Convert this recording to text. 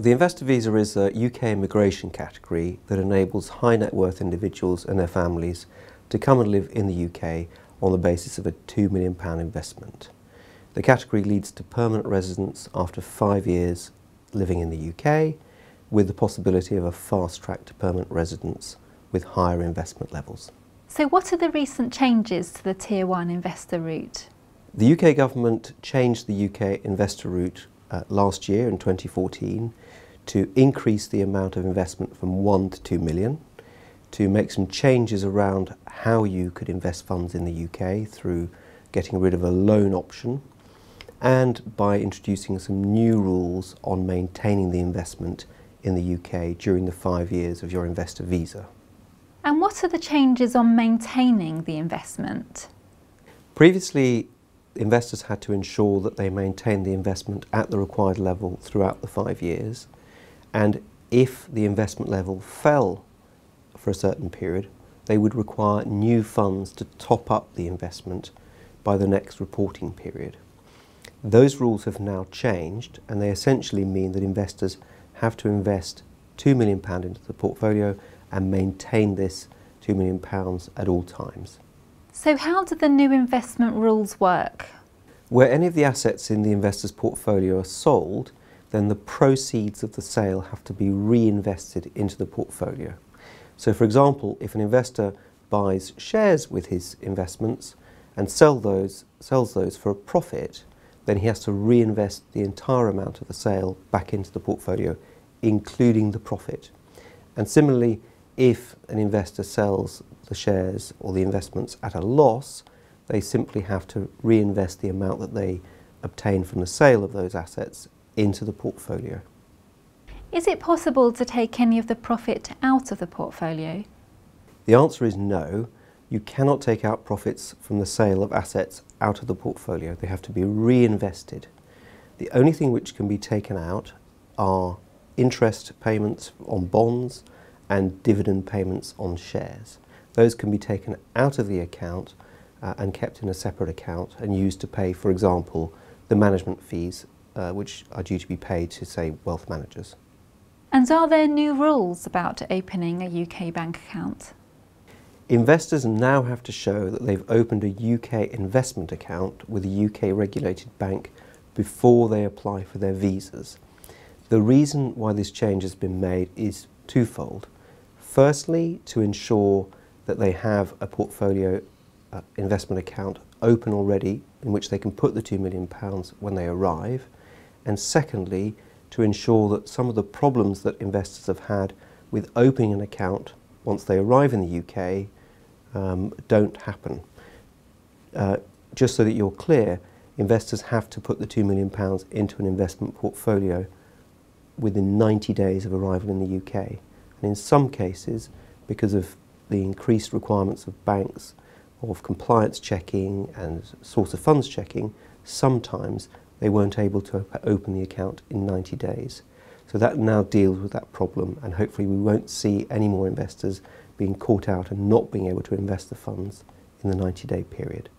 The investor visa is a UK immigration category that enables high net worth individuals and their families to come and live in the UK on the basis of a £2 million investment. The category leads to permanent residence after 5 years living in the UK, with the possibility of a fast track to permanent residence with higher investment levels. So what are the recent changes to the Tier 1 investor route? The UK government changed the UK investor route last year in 2014 to increase the amount of investment from 1 to 2 million, to make some changes around how you could invest funds in the UK through getting rid of a loan option, and by introducing some new rules on maintaining the investment in the UK during the 5 years of your investor visa. And what are the changes on maintaining the investment? Previously, investors had to ensure that they maintained the investment at the required level throughout the 5 years, and if the investment level fell for a certain period, they would require new funds to top up the investment by the next reporting period. Those rules have now changed, and they essentially mean that investors have to invest £2 million into the portfolio and maintain this £2 million at all times. So how do the new investment rules work? Where any of the assets in the investor's portfolio are sold, then the proceeds of the sale have to be reinvested into the portfolio. So for example, if an investor buys shares with his investments and sells those for a profit, then he has to reinvest the entire amount of the sale back into the portfolio, including the profit. And similarly, if an investor sells the shares or the investments at a loss, they simply have to reinvest the amount that they obtain from the sale of those assets into the portfolio. Is it possible to take any of the profit out of the portfolio? The answer is no. You cannot take out profits from the sale of assets out of the portfolio. They have to be reinvested. The only thing which can be taken out are interest payments on bonds and dividend payments on shares. Those can be taken out of the account and kept in a separate account and used to pay, for example, the management fees which are due to be paid to, say, wealth managers. And are there new rules about opening a UK bank account? Investors now have to show that they've opened a UK investment account with a UK regulated bank before they apply for their visas. The reason why this change has been made is twofold. Firstly, to ensure that they have a portfolio investment account open already in which they can put the £2 million when they arrive, and secondly, to ensure that some of the problems that investors have had with opening an account once they arrive in the UK don't happen. Just so that you're clear, investors have to put the £2 million into an investment portfolio within 90 days of arrival in the UK. And in some cases, because of the increased requirements of banks, of compliance checking and source of funds checking, sometimes they weren't able to open the account in 90 days. So that now deals with that problem, and hopefully we won't see any more investors being caught out and not being able to invest the funds in the 90-day period.